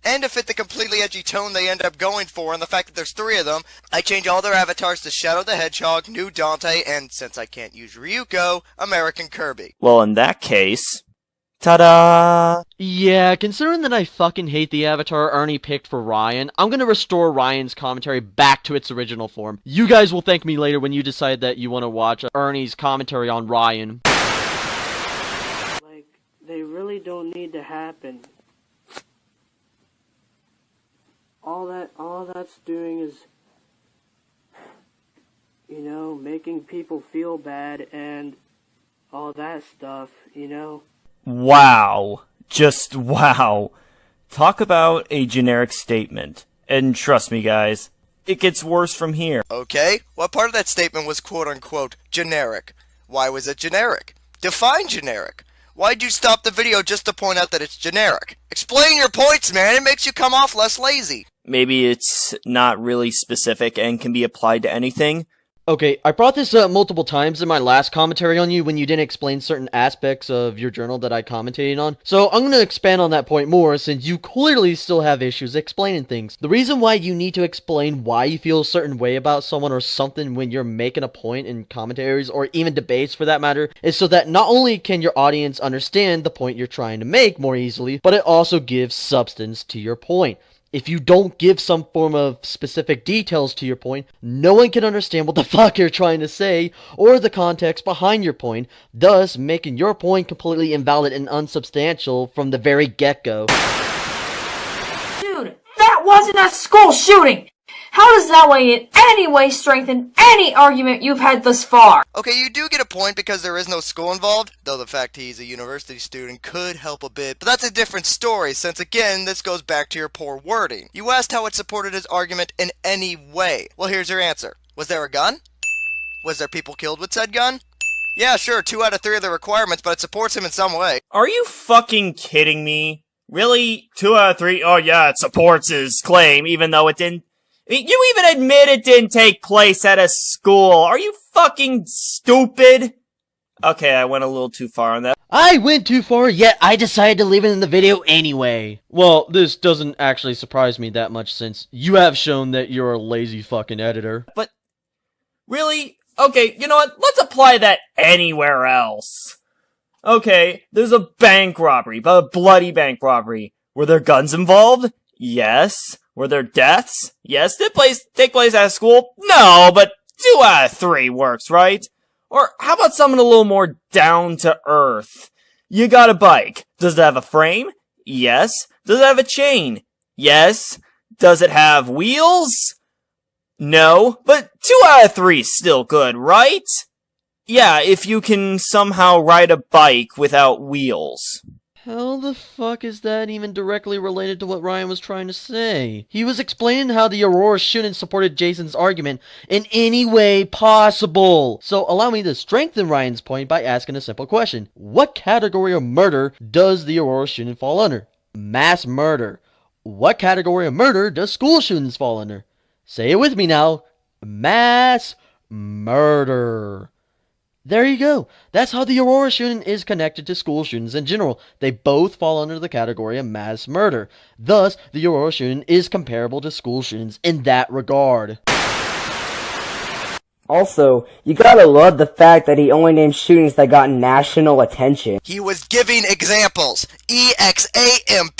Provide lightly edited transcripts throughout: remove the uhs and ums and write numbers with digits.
and to fit the completely edgy tone they end up going for, and the fact that there's 3 of them, I change all their avatars to Shadow the Hedgehog, New Dante, and since I can't use Ryuko, American Kirby. Well, in that case... ta-da! Yeah, considering that I fucking hate the avatar Ernie picked for Ryan, I'm gonna restore Ryan's commentary back to its original form. You guys will thank me later when you decide that you want to watch Ernie's commentary on Ryan. Like, they really don't need to happen. All that's doing is, you know, making people feel bad and all that stuff, you know? Wow. Just wow. Talk about a generic statement. And trust me, guys, it gets worse from here. Okay, what part of that statement was quote-unquote generic? Why was it generic? Define generic. Why'd you stop the video just to point out that it's generic? Explain your points, man. It makes you come off less lazy. Maybe it's not really specific and can be applied to anything. Okay, I brought this up multiple times in my last commentary on you when you didn't explain certain aspects of your journal that I commentated on, so I'm going to expand on that point more since you clearly still have issues explaining things. The reason why you need to explain why you feel a certain way about someone or something when you're making a point in commentaries, or even debates for that matter, is so that not only can your audience understand the point you're trying to make more easily, but it also gives substance to your point. If you don't give some form of specific details to your point, no one can understand what the fuck you're trying to say, or the context behind your point, thus making your point completely invalid and unsubstantial from the very get-go. Dude, that wasn't a school shooting! How does that way in any way strengthen any argument you've had thus far? Okay, you do get a point because there is no school involved, though the fact he's a university student could help a bit, but that's a different story since, again, this goes back to your poor wording. You asked how it supported his argument in any way. Well, here's your answer. Was there a gun? Was there people killed with said gun? Yeah, sure, 2 out of 3 of the requirements, but it supports him in some way. Are you fucking kidding me? Really? 2 out of 3? Oh yeah, it supports his claim, even though it didn't. You even admit it didn't take place at a school. Are you fucking stupid? Okay, I went a little too far on that. I went too far, yet I decided to leave it in the video anyway. Well, this doesn't actually surprise me that much since you have shown that you're a lazy fucking editor. But, really? Okay, you know what? Let's apply that anywhere else. Okay, there's a bank robbery, but a bloody bank robbery. Were there guns involved? Yes. Were there deaths? Yes. Did take place at a school? No, but 2 out of 3 works, right? Or how about something a little more down to earth? You got a bike. Does it have a frame? Yes. Does it have a chain? Yes. Does it have wheels? No, but 2 out of 3 is still good, right? Yeah, if you can somehow ride a bike without wheels. How the fuck is that even directly related to what Ryan was trying to say? He was explaining how the Aurora shouldn't supported Jason's argument in any way possible. So allow me to strengthen Ryan's point by asking a simple question. What category of murder does the Aurora shooting fall under? Mass murder. What category of murder does school shootings fall under? Say it with me now. Mass murder. There you go. That's how the Aurora shooting is connected to school shootings in general. They both fall under the category of mass murder. Thus, the Aurora shooting is comparable to school shootings in that regard. Also, you gotta love the fact that he only named shootings that got national attention. He was giving examples. EXAMPLES.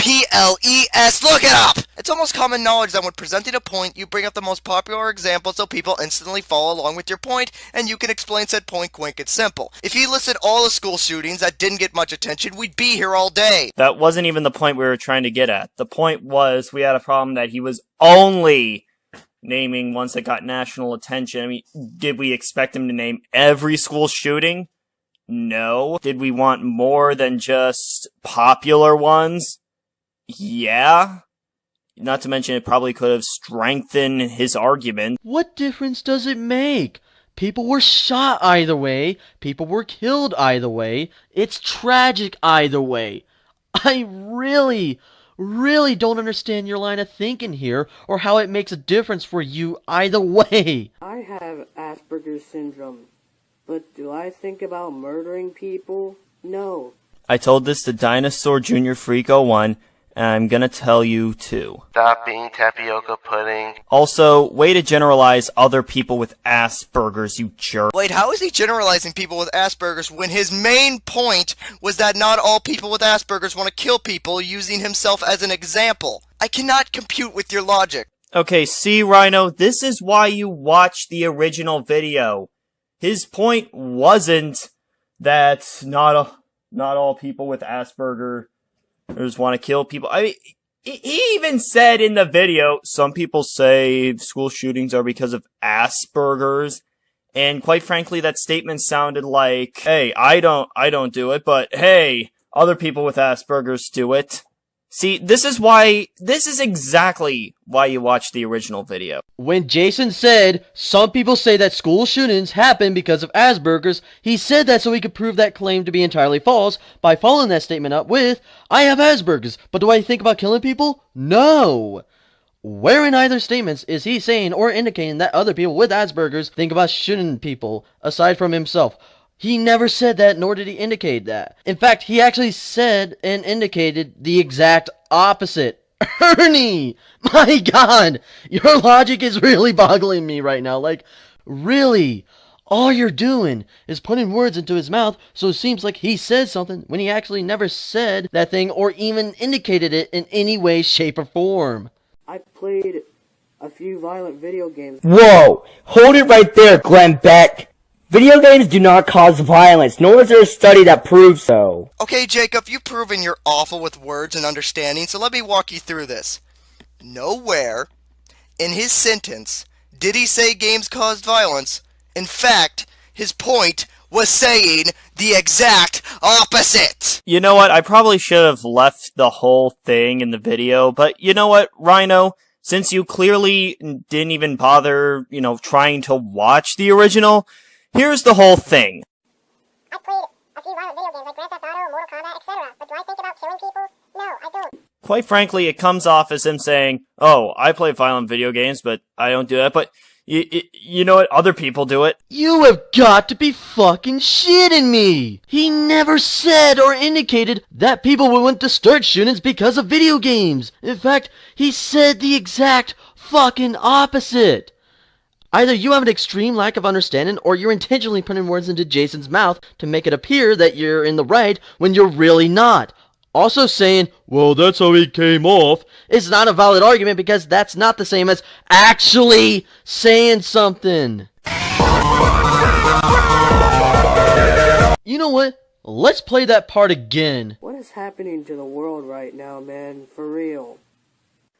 Look it up! It's almost common knowledge that when presenting a point, you bring up the most popular example so people instantly follow along with your point, and you can explain said point quick and simple. If he listed all the school shootings that didn't get much attention, we'd be here all day. That wasn't even the point we were trying to get at. The point was we had a problem that he was only naming ones that got national attention. I mean, did we expect him to name every school shooting? No. Did we want more than just popular ones? Yeah. Not to mention it probably could have strengthened his argument. What difference does it make? People were shot either way. People were killed either way. It's tragic either way. I really don't understand your line of thinking here, or how it makes a difference for you either way. I have Asperger's syndrome, but do I think about murdering people? No. I told this to Dinosaur Jr. Freak 01, and I'm gonna tell you too. Stop being tapioca pudding. Also, way to generalize other people with Asperger's, you jerk. Wait, how is he generalizing people with Asperger's when his main point was that not all people with Asperger's want to kill people, using himself as an example? I cannot compute with your logic. Okay, see, Rhino, this is why you watch the original video. His point wasn't that not all people with Asperger's want to kill people. I mean, he even said in the video, some people say school shootings are because of Asperger's, and quite frankly, that statement sounded like, hey, I don't do it, but hey, other people with Asperger's do it. See, this is exactly why you watch the original video. When Jason said, some people say that school shootings happen because of Asperger's, he said that so he could prove that claim to be entirely false by following that statement up with, I have Asperger's, but do I think about killing people? No! Where in either statements is he saying or indicating that other people with Asperger's think about shooting people, aside from himself? He never said that, nor did he indicate that. In fact, he actually said and indicated the exact opposite. Ernie! My god! Your logic is really boggling me right now. Like, really? All you're doing is putting words into his mouth, so it seems like he said something when he actually never said that thing or even indicated it in any way, shape, or form. I played a few violent video games. Whoa! Hold it right there, Glenn Beck! Video games do not cause violence, nor is there a study that proves so. Okay, Jacob, you've proven you're awful with words and understanding, so let me walk you through this. Nowhere in his sentence did he say games caused violence. In fact, his point was saying the exact opposite. You know what? I probably should have left the whole thing in the video, but you know what, Rhino? Since you clearly didn't even bother, trying to watch the original, here's the whole thing. I played a few violent video games like Grand Theft Auto, Mortal Kombat, etc. But do I think about killing people? No, I don't. Quite frankly, it comes off as him saying, oh, I play violent video games, but I don't do that. But you know what? Other people do it. You have got to be fucking shitting me! He never said or indicated that people would want to start shootings because of video games. In fact, he said the exact fucking opposite. Either you have an extreme lack of understanding, or you're intentionally putting words into Jason's mouth to make it appear that you're in the right when you're really not. Also saying, well, that's how he came off, is not a valid argument because that's not the same as actually saying something. You know what? Let's play that part again. What is happening to the world right now, man? For real.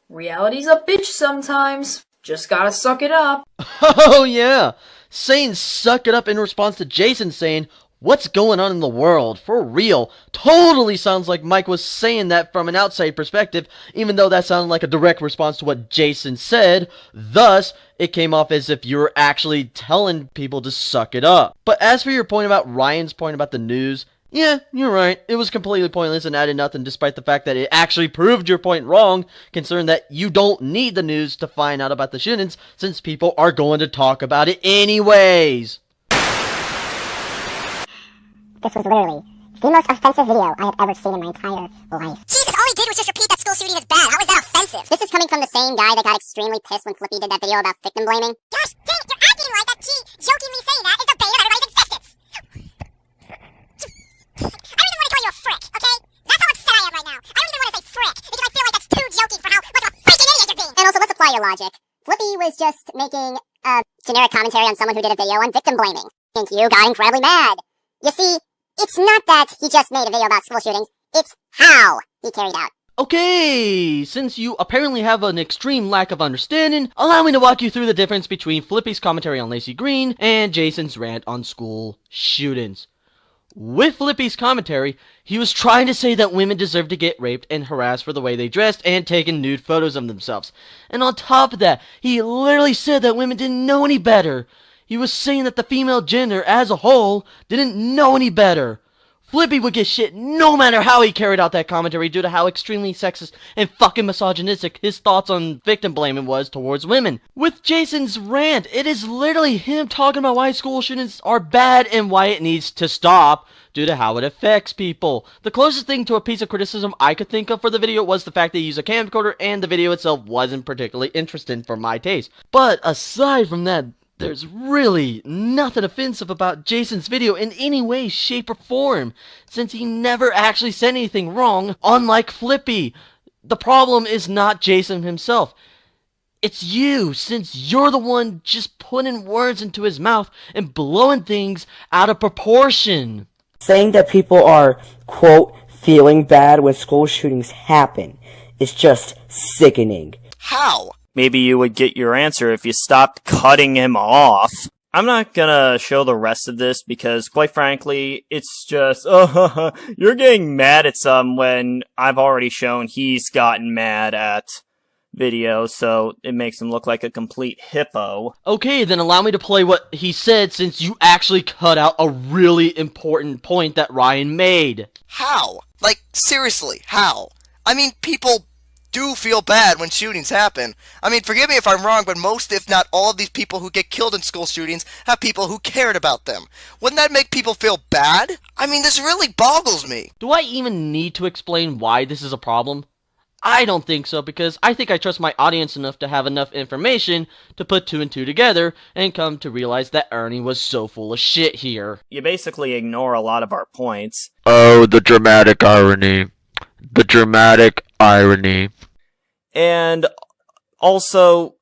Reality's a bitch sometimes. Just gotta suck it up. Oh yeah, saying suck it up in response to Jason saying, what's going on in the world? For real. Totally sounds like Mike was saying that from an outside perspective, even though that sounded like a direct response to what Jason said. Thus, it came off as if you were actually telling people to suck it up. But as for your point about Ryan's point about the news, yeah, you're right. It was completely pointless and added nothing despite the fact that it actually proved your point wrong, considering that you don't need the news to find out about the shootings since people are going to talk about it anyways. This was literally the most offensive video I have ever seen in my entire life. Jesus, all he did was just repeat that school shooting is bad. How is that offensive? This is coming from the same guy that got extremely pissed when Flippy did that video about victim blaming. Gosh dang it, you're acting like that he jokingly saying that is the bane of everybody's existence. I don't even want to call you a frick, okay? That's how upset I am right now. I don't even want to say frick, because I feel like that's too joking for how much of a freaking idiot you're being. And also, let's apply your logic. Flippy was just making a generic commentary on someone who did a video on victim blaming. Think you got incredibly mad. You see, it's not that he just made a video about school shootings, it's how he carried out. Okay, since you apparently have an extreme lack of understanding, allow me to walk you through the difference between Flippy's commentary on Lacey Green and Jason's rant on school shootings. With Flippy's commentary, he was trying to say that women deserve to get raped and harassed for the way they dressed and taking nude photos of themselves. And on top of that, he literally said that women didn't know any better. He was saying that the female gender as a whole didn't know any better. Flippy would get shit no matter how he carried out that commentary due to how extremely sexist and fucking misogynistic his thoughts on victim blaming was towards women. With Jason's rant, it is literally him talking about why school shootings are bad and why it needs to stop due to how it affects people. The closest thing to a piece of criticism I could think of for the video was the fact they used a camcorder and the video itself wasn't particularly interesting for my taste. But aside from that, there's really nothing offensive about Jason's video in any way, shape, or form, since he never actually said anything wrong, unlike Flippy. The problem is not Jason himself. It's you, since you're the one just putting words into his mouth and blowing things out of proportion. Saying that people are, quote, feeling bad when school shootings happen is just sickening. How? Maybe you would get your answer if you stopped cutting him off. I'm not gonna show the rest of this because, quite frankly, it's just, you're getting mad at some when I've already shown he's gotten mad at videos, so it makes him look like a complete hippo. Okay, then allow me to play what he said since you actually cut out a really important point that Ryan made. How? Like, seriously, how? I mean, people do feel bad when shootings happen. I mean, forgive me if I'm wrong, but most, if not all of these people who get killed in school shootings have people who cared about them. Wouldn't that make people feel bad? I mean, this really boggles me. Do I even need to explain why this is a problem? I don't think so, because I think I trust my audience enough to have enough information to put two and two together and come to realize that Ernie was so full of shit here. You basically ignore a lot of our points. Oh, the dramatic irony. The dramatic irony. And also,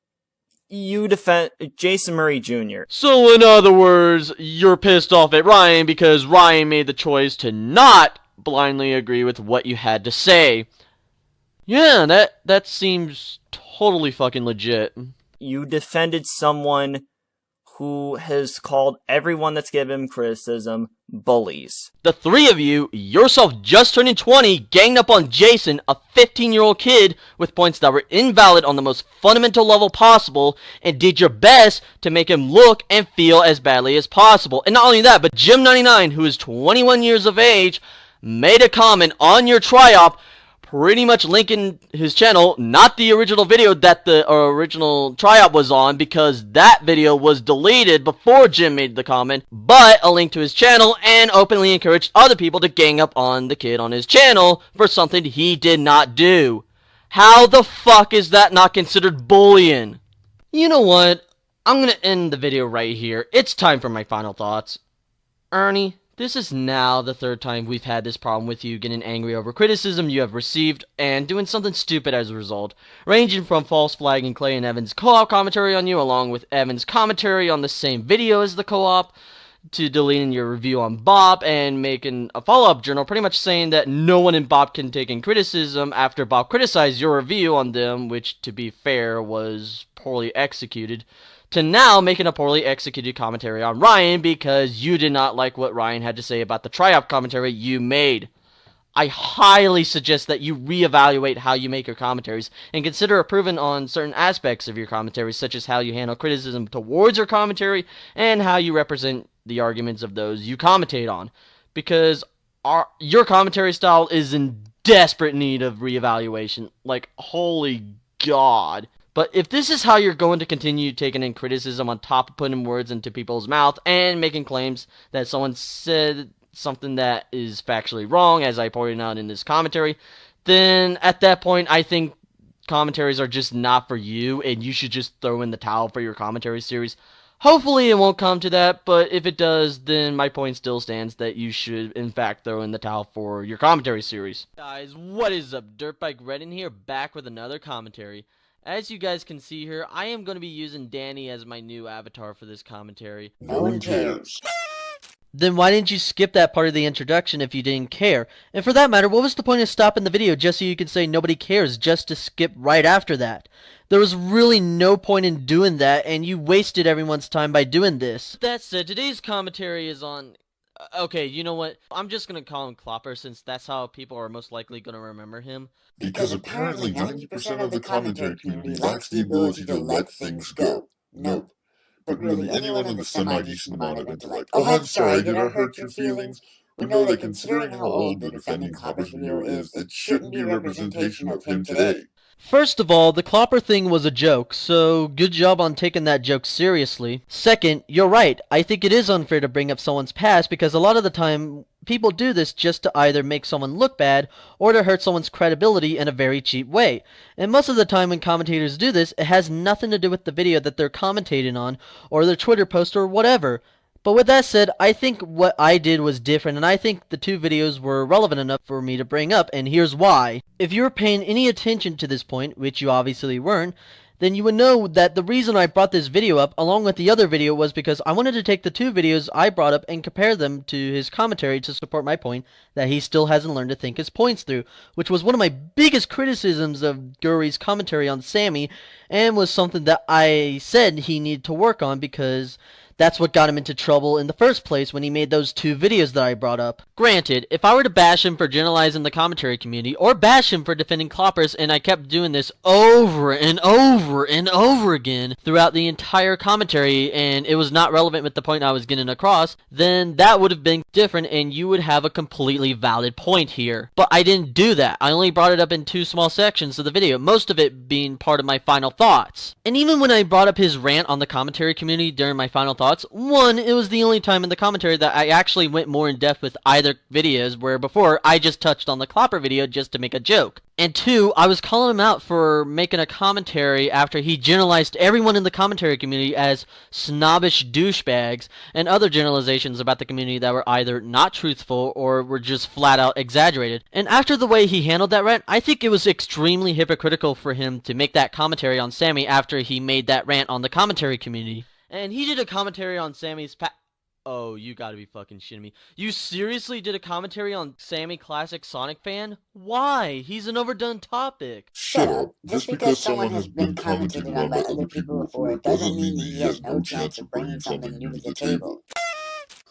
you defend Jason Murray Jr. So in other words, you're pissed off at Ryan because Ryan made the choice to not blindly agree with what you had to say. Yeah, that seems totally fucking legit. You defended someone who has called everyone that's given him criticism bullies. The three of you, yourself just turning 20, ganged up on Jason, a 15-year-old kid, with points that were invalid on the most fundamental level possible, and did your best to make him look and feel as badly as possible. And not only that, but Jim99, who is 21 years of age, made a comment on your tri-op pretty much linking his channel, not the original video that the original tryout was on, because that video was deleted before Jim made the comment, but a link to his channel, and openly encouraged other people to gang up on the kid on his channel for something he did not do. How the fuck is that not considered bullying? You know what? I'm gonna end the video right here. It's time for my final thoughts. Ernie, this is now the third time we've had this problem with you getting angry over criticism you have received and doing something stupid as a result, ranging from false flagging Clay and Evan's co-op commentary on you, along with Evan's commentary on the same video as the co-op, to deleting your review on Bob and making a follow-up journal pretty much saying that no one in Bob can take in criticism after Bob criticized your review on them, which, to be fair, was poorly executed, to now making a poorly executed commentary on Ryan because you did not like what Ryan had to say about the tri-op commentary you made. I highly suggest that you reevaluate how you make your commentaries and consider improving on certain aspects of your commentaries, such as how you handle criticism towards your commentary and how you represent the arguments of those you commentate on, because your commentary style is in desperate need of reevaluation. Like, holy God. But if this is how you're going to continue taking in criticism on top of putting words into people's mouth and making claims that someone said something that is factually wrong, as I pointed out in this commentary, then at that point I think commentaries are just not for you and you should just throw in the towel for your commentary series. Hopefully it won't come to that, but if it does, then my point still stands that you should in fact throw in the towel for your commentary series. Guys, what is up? DirtBikeRedden here, back with another commentary. As you guys can see here, I am going to be using Danny as my new avatar for this commentary. No one cares. Then why didn't you skip that part of the introduction if you didn't care? And for that matter, what was the point of stopping the video just so you could say nobody cares, just to skip right after that? There was really no point in doing that, and you wasted everyone's time by doing this. That said, today's commentary is on... Okay, you know what? I'm just gonna call him Clopper since that's how people are most likely gonna remember him. Because apparently 90% of the commentary community lacks the ability to let things go. Nope. But really, anyone in the semi-decent amount of intellect, oh, I'm sorry, did I hurt your feelings? We know that considering how old the defending Copper's video is, it shouldn't be a representation of him today. First of all, the Clopper thing was a joke, so good job on taking that joke seriously. Second, you're right, I think it is unfair to bring up someone's past because a lot of the time, people do this just to either make someone look bad or to hurt someone's credibility in a very cheap way. And most of the time when commentators do this, it has nothing to do with the video that they're commentating on or their Twitter post or whatever. But with that said, I think what I did was different, and I think the two videos were relevant enough for me to bring up, and here's why. If you were paying any attention to this point, which you obviously weren't, then you would know that the reason I brought this video up, along with the other video, was because I wanted to take the two videos I brought up and compare them to his commentary to support my point that he still hasn't learned to think his points through, which was one of my biggest criticisms of GOOOO's commentary on Sammy, and was something that I said he needed to work on because that's what got him into trouble in the first place when he made those two videos that I brought up. Granted, if I were to bash him for generalizing the commentary community, or bash him for defending cloppers, and I kept doing this over and over and over again throughout the entire commentary, and it was not relevant with the point I was getting across, then that would have been different and you would have a completely valid point here. But I didn't do that. I only brought it up in two small sections of the video, most of it being part of my final thoughts. And even when I brought up his rant on the commentary community during my final thoughts, one, it was the only time in the commentary that I actually went more in depth with either videos, where before I just touched on the Clopper video just to make a joke. And two, I was calling him out for making a commentary after he generalized everyone in the commentary community as snobbish douchebags and other generalizations about the community that were either not truthful or were just flat out exaggerated. And after the way he handled that rant, I think it was extremely hypocritical for him to make that commentary on Sammy after he made that rant on the commentary community. And he did a commentary on Sammy's Oh, you gotta be fucking shitting me. You seriously did a commentary on Sammy Classic Sonic fan? Why? He's an overdone topic. Shut up. Just because someone has been commented on by other people before doesn't mean that he has no chance of bringing something new to the table.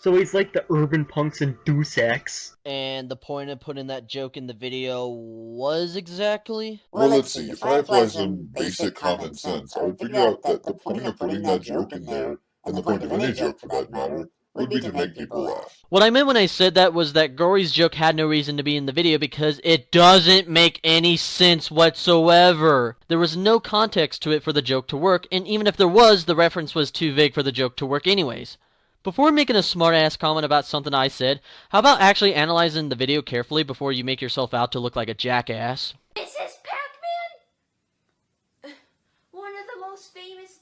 So he's like the urban punks and douchebags. And the point of putting that joke in the video was exactly? Well, let's see. If I apply some basic common sense, I would figure out that the point of putting that joke in there, and the point of any joke for that matter, would be to make people laugh. What I meant when I said that was that Gory's joke had no reason to be in the video because it doesn't make any sense whatsoever. There was no context to it for the joke to work, and even if there was, the reference was too vague for the joke to work anyways. Before making a smart-ass comment about something I said, how about actually analyzing the video carefully before you make yourself out to look like a jackass? This is Pac-Man! One of the most famous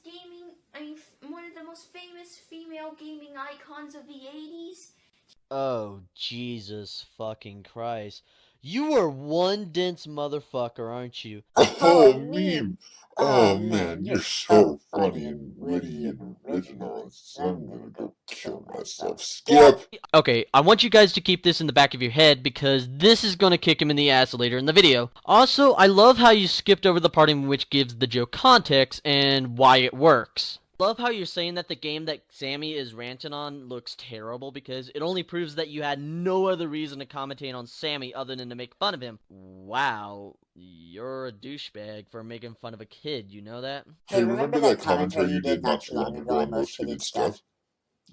one of the most famous female gaming icons of the 80s. Oh, Jesus fucking Christ. You are one dense motherfucker, aren't you? Oh, meme! Oh man, you're so funny and witty and original. I'm gonna go kill myself. Skip! Okay, I want you guys to keep this in the back of your head because this is gonna kick him in the ass later in the video. Also, I love how you skipped over the part in which gives the joke context and why it works. Love how you're saying that the game that Sammy is ranting on looks terrible because it only proves that you had no other reason to commentate on Sammy other than to make fun of him. Wow, you're a douchebag for making fun of a kid, you know that? Hey, remember that commentary you did not too long ago on most hidden stuff?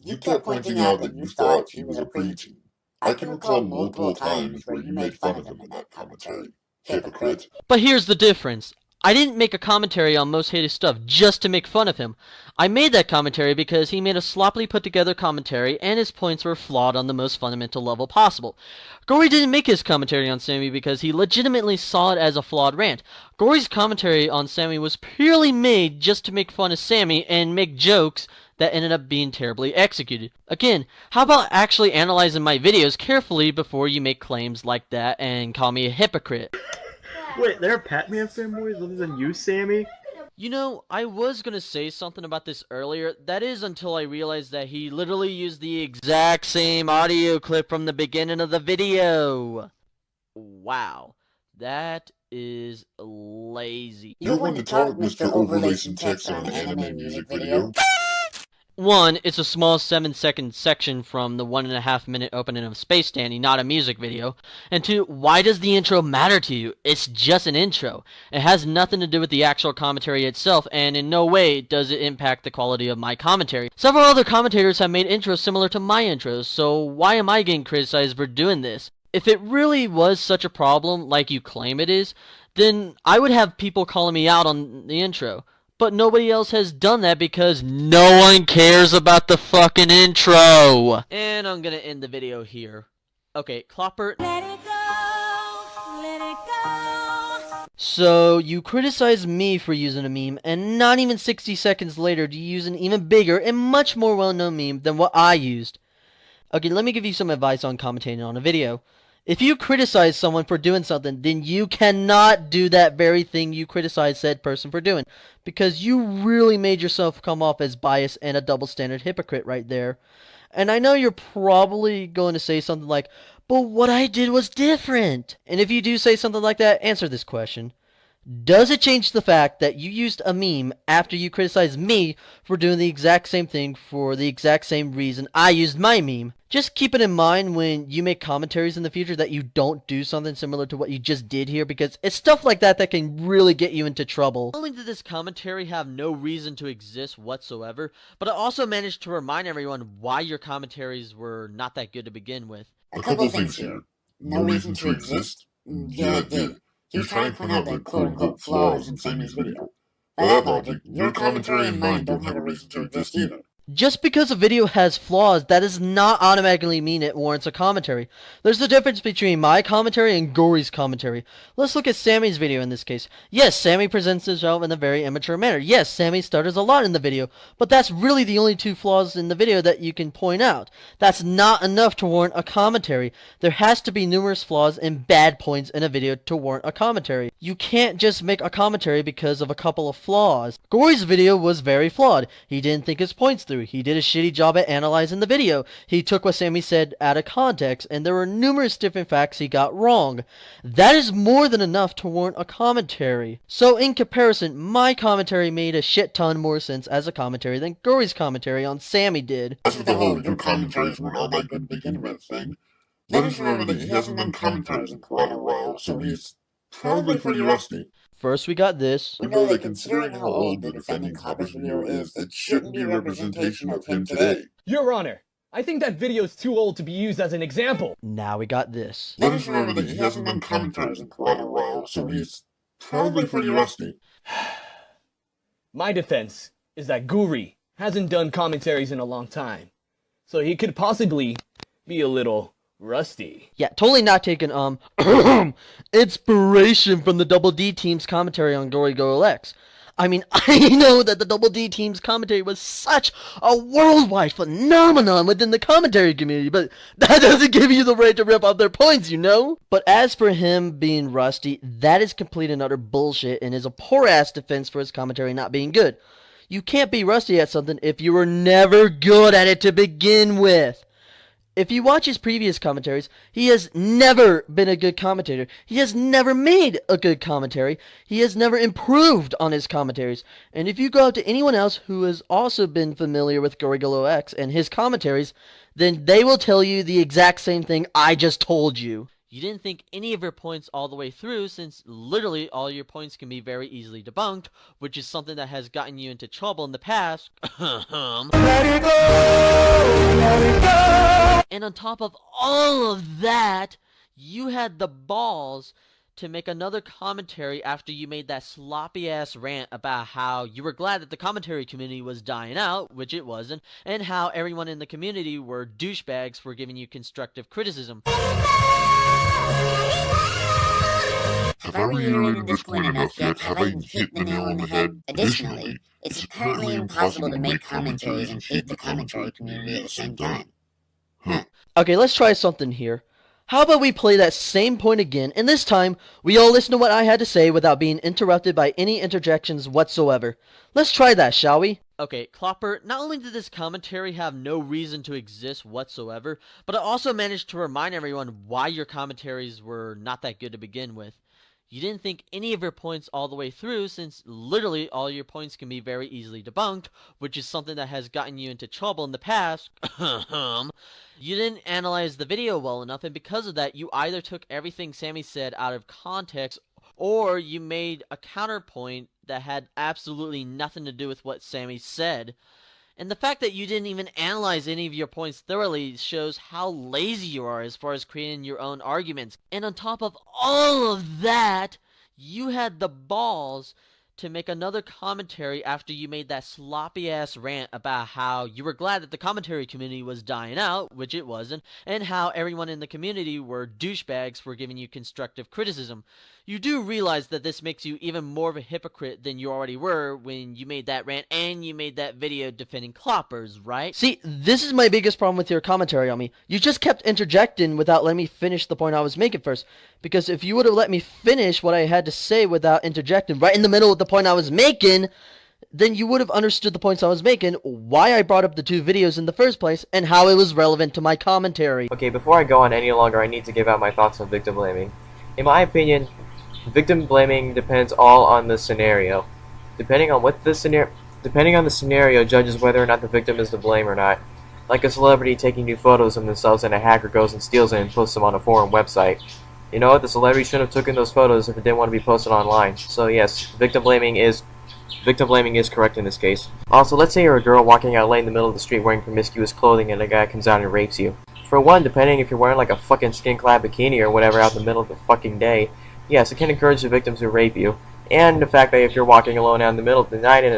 You kept pointing out that you thought he was a preteen. I can recall multiple times where you made fun of him in that commentary. Hypocrite. But here's the difference. I didn't make a commentary on Most Hated Stuff just to make fun of him. I made that commentary because he made a sloppily put together commentary and his points were flawed on the most fundamental level possible. Gory didn't make his commentary on Sammy because he legitimately saw it as a flawed rant. Gory's commentary on Sammy was purely made just to make fun of Sammy and make jokes that ended up being terribly executed. Again, how about actually analyzing my videos carefully before you make claims like that and call me a hypocrite? Wait, there are Pac-Man fanboys other than you, Sammy? You know, I was gonna say something about this earlier. That is until I realized that he literally used the exact same audio clip from the beginning of the video. Wow. That is lazy. You want to talk, Mr. Overlay some text on an anime music video? One, it's a small 7-second section from the 1.5-minute opening of Space Dandy, not a music video. And two, why does the intro matter to you? It's just an intro. It has nothing to do with the actual commentary itself, and in no way does it impact the quality of my commentary. Several other commentators have made intros similar to my intros, so why am I getting criticized for doing this? If it really was such a problem, like you claim it is, then I would have people calling me out on the intro. But nobody else has done that because no one cares about the fucking intro! And I'm gonna end the video here. Okay, Clopper. Let it go, let it go. So, you criticize me for using a meme, and not even 60 seconds later do you use an even bigger and much more well-known meme than what I used. Okay, let me give you some advice on commentating on a video. If you criticize someone for doing something, then you cannot do that very thing you criticize said person for doing, because you really made yourself come off as biased and a double standard hypocrite right there. And I know you're probably going to say something like, but what I did was different. And if you do say something like that, answer this question. Does it change the fact that you used a meme after you criticized me for doing the exact same thing for the exact same reason I used my meme? Just keep it in mind when you make commentaries in the future that you don't do something similar to what you just did here, because it's stuff like that that can really get you into trouble. Not only did this commentary have no reason to exist whatsoever, but it also managed to remind everyone why your commentaries were not that good to begin with. A couple things here. No reason to exist? Yeah, it did. He was trying to point out the quote-unquote flaws in Sammy's video. By that logic, your commentary and mine don't have a reason to exist either. Just because a video has flaws, that does not automatically mean it warrants a commentary. There's a difference between my commentary and Gory's commentary. Let's look at Sammy's video in this case. Yes, Sammy presents himself in a very immature manner. Yes, Sammy stutters a lot in the video, but that's really the only two flaws in the video that you can point out. That's not enough to warrant a commentary. There has to be numerous flaws and bad points in a video to warrant a commentary. You can't just make a commentary because of a couple of flaws. Gory's video was very flawed. He didn't think his points through. He did a shitty job at analyzing the video. He took what Sammy said out of context, and there were numerous different facts he got wrong. That is more than enough to warrant a commentary. So in comparison, my commentary made a shit ton more sense as a commentary than Gory's commentary on Sammy did. As for the whole your commentaries weren't all that good to begin with thing, let us remember that he hasn't done commentaries in quite a while, so he's probably pretty rusty. First we got this. We know that considering how old the defending Copper's video is, it shouldn't be a representation of him today. Your Honor, I think that video's too old to be used as an example. Now we got this. Let us remember that he hasn't done commentaries in quite a while, so he's probably pretty rusty. My defense is that GOOOOO hasn't done commentaries in a long time, so he could possibly be a little rusty. Yeah, totally not taking inspiration from the Double D team's commentary on Gory Go X. I mean, I know that the Double D team's commentary was such a worldwide phenomenon within the commentary community, but that doesn't give you the right to rip off their points, you know? But as for him being rusty, that is complete and utter bullshit and is a poor-ass defense for his commentary not being good. You can't be rusty at something if you were never good at it to begin with. If you watch his previous commentaries, he has never been a good commentator. He has never made a good commentary. He has never improved on his commentaries. And if you go out to anyone else who has also been familiar with GOOOOO X and his commentaries, then they will tell you the exact same thing I just told you. You didn't think any of your points all the way through, since literally all your points can be very easily debunked, which is something that has gotten you into trouble in the past. Let it go! Let it go! And on top of all of that, you had the balls to make another commentary after you made that sloppy-ass rant about how you were glad that the commentary community was dying out, which it wasn't, and how everyone in the community were douchebags for giving you constructive criticism. Have I reiterated this point enough yet? Have I hit the nail on the head? Additionally, it's apparently impossible to make commentaries and hate the commentary community at the same time. Okay, let's try something here. How about we play that same point again, and this time, we all listen to what I had to say without being interrupted by any interjections whatsoever. Let's try that, shall we? Okay, Clopper, not only did this commentary have no reason to exist whatsoever, but it also managed to remind everyone why your commentaries were not that good to begin with. You didn't think any of your points all the way through, since literally all your points can be very easily debunked, which is something that has gotten you into trouble in the past. You didn't analyze the video well enough, and because of that, you either took everything Sammy said out of context, or you made a counterpoint that had absolutely nothing to do with what Sammy said. And the fact that you didn't even analyze any of your points thoroughly shows how lazy you are as far as creating your own arguments. And on top of all of that, you had the balls to make another commentary after you made that sloppy ass rant about how you were glad that the commentary community was dying out, which it wasn't, and how everyone in the community were douchebags for giving you constructive criticism. You do realize that this makes you even more of a hypocrite than you already were when you made that rant and you made that video defending cloppers, right? See, this is my biggest problem with your commentary on me. You just kept interjecting without letting me finish the point I was making first. Because if you would have let me finish what I had to say without interjecting right in the middle of the point I was making, then you would have understood the points I was making, why I brought up the two videos in the first place, and how it was relevant to my commentary. Okay, before I go on any longer, I need to give out my thoughts on victim blaming. In my opinion, victim blaming depends all on the scenario. Depending on the scenario judges whether or not the victim is to blame or not. Like a celebrity taking new photos of themselves and a hacker goes and steals it and posts them on a forum website. You know what? The celebrity shouldn't have taken those photos if it didn't want to be posted online. So yes, victim blaming is correct in this case. Also, let's say you're a girl walking out late in the middle of the street wearing promiscuous clothing and a guy comes out and rapes you. For one, depending if you're wearing like a fucking skin-clad bikini or whatever out in the middle of the fucking day, yes, it can encourage the victims to rape you. And the fact that if you're walking alone out in the middle of the night in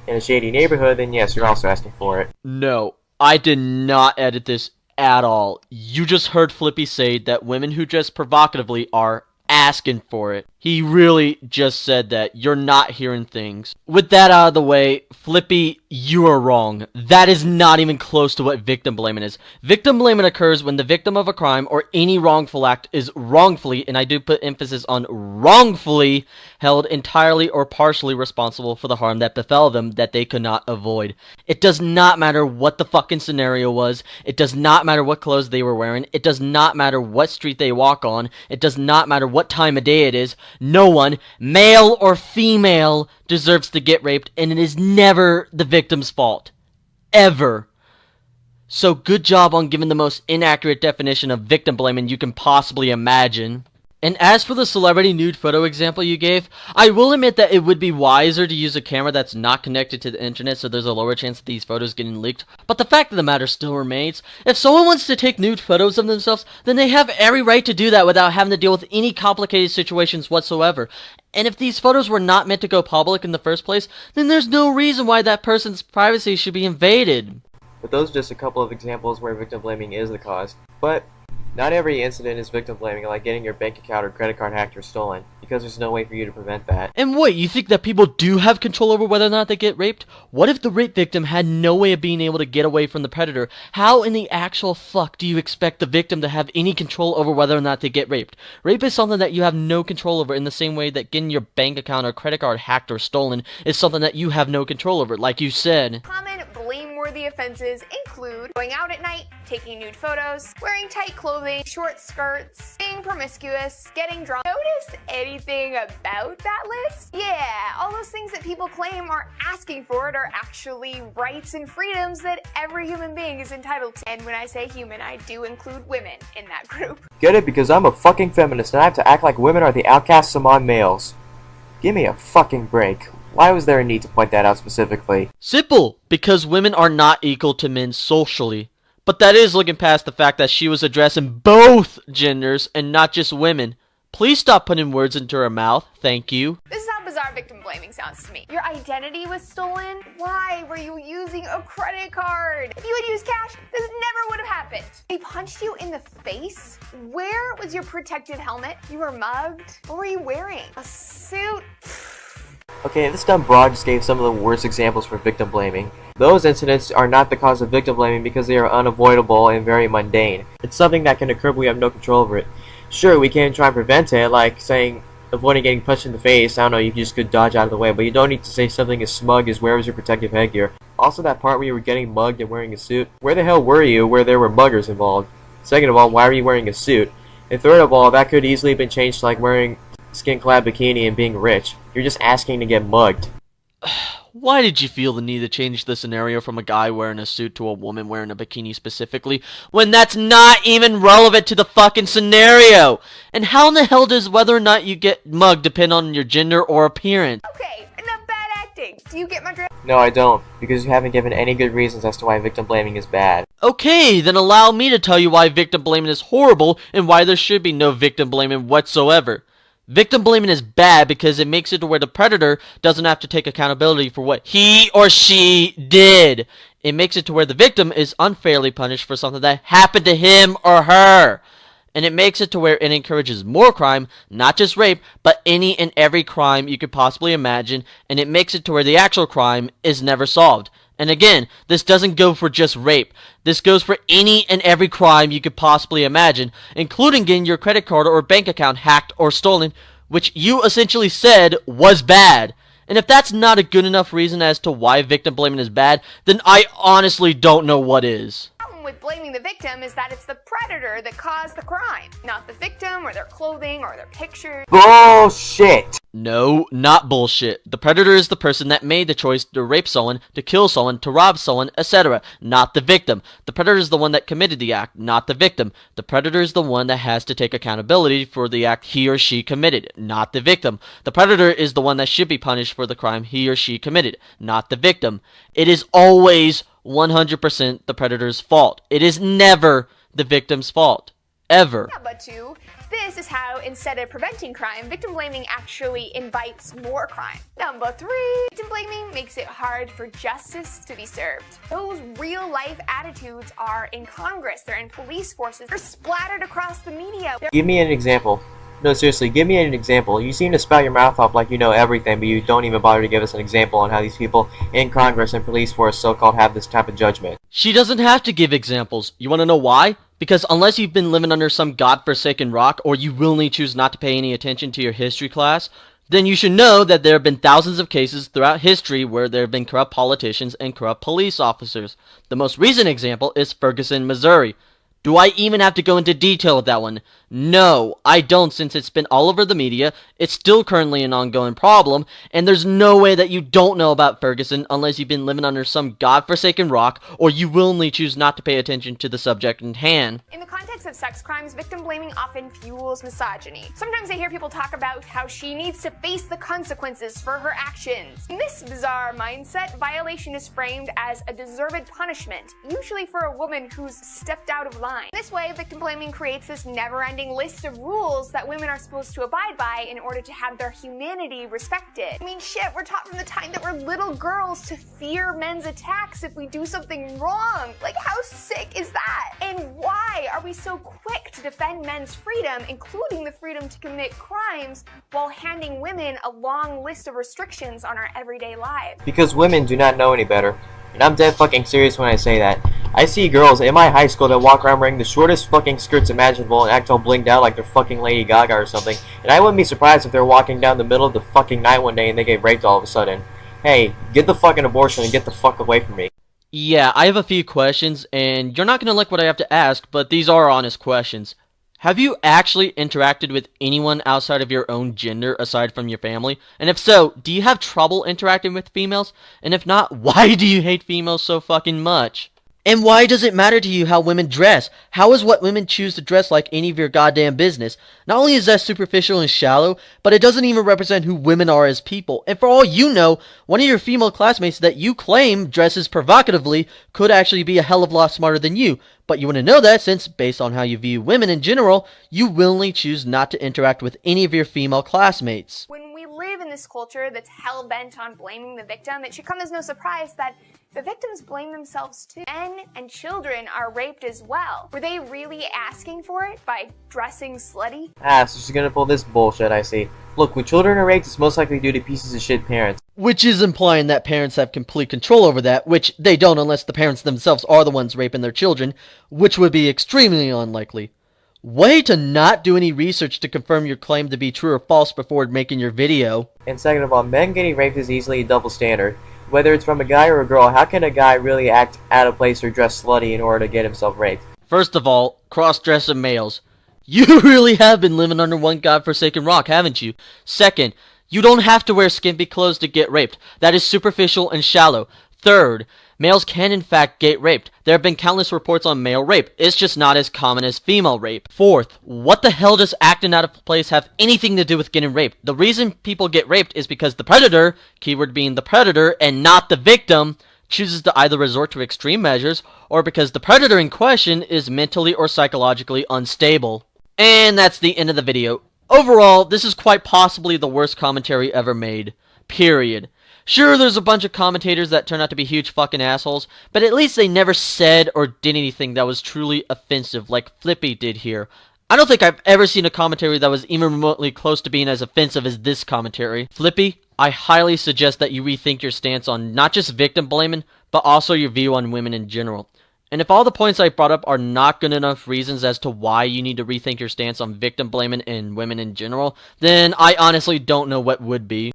a shady neighborhood, then yes, you're also asking for it. No, I did not edit this at all. You just heard Flippy say that women who dress provocatively are asking for it. He really just said that. You're not hearing things. With that out of the way, Flippy, you are wrong. That is not even close to what victim blaming is. Victim blaming occurs when the victim of a crime or any wrongful act is wrongfully, and I do put emphasis on wrongfully, held entirely or partially responsible for the harm that befell them that they could not avoid. It does not matter what the fucking scenario was. It does not matter what clothes they were wearing. It does not matter what street they walk on. It does not matter what time of day it is. No one, male or female, deserves to get raped, and it is never the victim's fault. Ever. So good job on giving the most inaccurate definition of victim blaming you can possibly imagine. And as for the celebrity nude photo example you gave, I will admit that it would be wiser to use a camera that's not connected to the internet so there's a lower chance of these photos getting leaked, but the fact of the matter still remains. If someone wants to take nude photos of themselves, then they have every right to do that without having to deal with any complicated situations whatsoever. And if these photos were not meant to go public in the first place, then there's no reason why that person's privacy should be invaded. But those are just a couple of examples where victim blaming is the cause. But not every incident is victim blaming, like getting your bank account or credit card hacked or stolen, because there's no way for you to prevent that. And wait, you think that people do have control over whether or not they get raped? What if the rape victim had no way of being able to get away from the predator? How in the actual fuck do you expect the victim to have any control over whether or not they get raped? Rape is something that you have no control over, in the same way that getting your bank account or credit card hacked or stolen is something that you have no control over, like you said. Common blameworthy offenses include going out at night, taking nude photos, wearing tight clothing, short skirts, being promiscuous, getting drunk. Notice anything about that list? Yeah, all those things that people claim are asking for it are actually rights and freedoms that every human being is entitled to. And when I say human, I do include women in that group. Get it? Because I'm a fucking feminist and I have to act like women are the outcasts among males. Give me a fucking break. Why was there a need to point that out specifically? Simple! Because women are not equal to men socially. But that is looking past the fact that she was addressing both genders and not just women. Please stop putting words into her mouth, thank you. This is how bizarre victim blaming sounds to me. Your identity was stolen? Why were you using a credit card? If you had used cash, this never would have happened. They punched you in the face? Where was your protective helmet? You were mugged? What were you wearing? A suit? Okay, this dumb broad just gave some of the worst examples for victim blaming. Those incidents are not the cause of victim blaming because they are unavoidable and very mundane. It's something that can occur but we have no control over it. Sure, we can try and prevent it, like saying, avoiding getting punched in the face. I don't know, you just could dodge out of the way, but you don't need to say something as smug as where was your protective headgear. Also, that part where you were getting mugged and wearing a suit, where the hell were you where there were muggers involved? Second of all, why were you wearing a suit? And third of all, that could easily have been changed to like wearing skin-clad bikini and being rich. You're just asking to get mugged. Why did you feel the need to change the scenario from a guy wearing a suit to a woman wearing a bikini specifically, when that's not even relevant to the fucking scenario? And how in the hell does whether or not you get mugged depend on your gender or appearance? Okay, enough bad acting. Do you get my drift? No, I don't, because you haven't given any good reasons as to why victim blaming is bad. Okay, then allow me to tell you why victim blaming is horrible and why there should be no victim blaming whatsoever. Victim blaming is bad because it makes it to where the predator doesn't have to take accountability for what he or she did. It makes it to where the victim is unfairly punished for something that happened to him or her. And it makes it to where it encourages more crime, not just rape, but any and every crime you could possibly imagine, and it makes it to where the actual crime is never solved. And again, this doesn't go for just rape. This goes for any and every crime you could possibly imagine, including getting your credit card or bank account hacked or stolen, which you essentially said was bad. And if that's not a good enough reason as to why victim blaming is bad, then I honestly don't know what is. The problem with blaming the victim is that it's the predator that caused the crime, not the victim or their clothing or their pictures. Bullshit! No, not bullshit. The predator is the person that made the choice to rape someone, to kill someone, to rob someone, etc. Not the victim. The predator is the one that committed the act, not the victim. The predator is the one that has to take accountability for the act he or she committed, not the victim. The predator is the one that should be punished for the crime he or she committed, not the victim. It is always 100% the predator's fault. It is never the victim's fault. Ever. Number 2, this is how, instead of preventing crime, victim blaming actually invites more crime. Number 3, victim blaming makes it hard for justice to be served. Those real life attitudes are in Congress, they're in police forces, they're splattered across the media. Give me an example. No, seriously, give me an example. You seem to spout your mouth off like you know everything, but you don't even bother to give us an example on how these people in Congress and police force so-called have this type of judgment. She doesn't have to give examples. You want to know why? Because unless you've been living under some godforsaken rock, or you willingly choose not to pay any attention to your history class, then you should know that there have been thousands of cases throughout history where there have been corrupt politicians and corrupt police officers. The most recent example is Ferguson, Missouri. Do I even have to go into detail with that one? No, I don't, since it's been all over the media, it's still currently an ongoing problem, and there's no way that you don't know about Ferguson unless you've been living under some godforsaken rock, or you willingly choose not to pay attention to the subject in hand. In the context of sex crimes, victim blaming often fuels misogyny. Sometimes I hear people talk about how she needs to face the consequences for her actions. In this bizarre mindset, violation is framed as a deserved punishment, usually for a woman who's stepped out of line. This way, victim blaming creates this never-ending list of rules that women are supposed to abide by in order to have their humanity respected. I mean, shit, we're taught from the time that we're little girls to fear men's attacks if we do something wrong. Like, how sick is that? And why are we so quick to defend men's freedom, including the freedom to commit crimes, while handing women a long list of restrictions on our everyday lives? Because women do not know any better. And I'm dead fucking serious when I say that. I see girls in my high school that walk around wearing the shortest fucking skirts imaginable and act all blinged out like they're fucking Lady Gaga or something. And I wouldn't be surprised if they're walking down the middle of the fucking night one day and they get raped all of a sudden. Hey, get the fucking abortion and get the fuck away from me. Yeah, I have a few questions, and you're not gonna like what I have to ask, but these are honest questions. Have you actually interacted with anyone outside of your own gender aside from your family? And if so, do you have trouble interacting with females? And if not, why do you hate females so fucking much? And why does it matter to you how women dress? How is what women choose to dress like any of your goddamn business? Not only is that superficial and shallow, but it doesn't even represent who women are as people. And for all you know, one of your female classmates that you claim dresses provocatively could actually be a hell of a lot smarter than you. But you wouldn't know that since, based on how you view women in general, you willingly choose not to interact with any of your female classmates. When we live in this culture that's hell-bent on blaming the victim, it should come as no surprise that the victims blame themselves too. Men and children are raped as well. Were they really asking for it by dressing slutty? So she's gonna pull this bullshit, I see. Look, when children are raped, it's most likely due to pieces of shit parents. Which is implying that parents have complete control over that, which they don't unless the parents themselves are the ones raping their children, which would be extremely unlikely. Way to not do any research to confirm your claim to be true or false before making your video. And second of all, men getting raped is easily a double standard. Whether it's from a guy or a girl, how can a guy really act out of place or dress slutty in order to get himself raped? First of all, cross-dressing males. You really have been living under one godforsaken rock, haven't you? Second, you don't have to wear skimpy clothes to get raped. That is superficial and shallow. Third, males can in fact get raped. There have been countless reports on male rape. It's just not as common as female rape. Fourth, what the hell does acting out of place have anything to do with getting raped? The reason people get raped is because the predator, keyword being the predator and not the victim, chooses to either resort to extreme measures or because the predator in question is mentally or psychologically unstable. And that's the end of the video. Overall, this is quite possibly the worst commentary ever made. Period. Sure, there's a bunch of commentators that turn out to be huge fucking assholes, but at least they never said or did anything that was truly offensive like Flippy did here. I don't think I've ever seen a commentary that was even remotely close to being as offensive as this commentary. Flippy, I highly suggest that you rethink your stance on not just victim blaming, but also your view on women in general. And if all the points I brought up are not good enough reasons as to why you need to rethink your stance on victim blaming and women in general, then I honestly don't know what would be.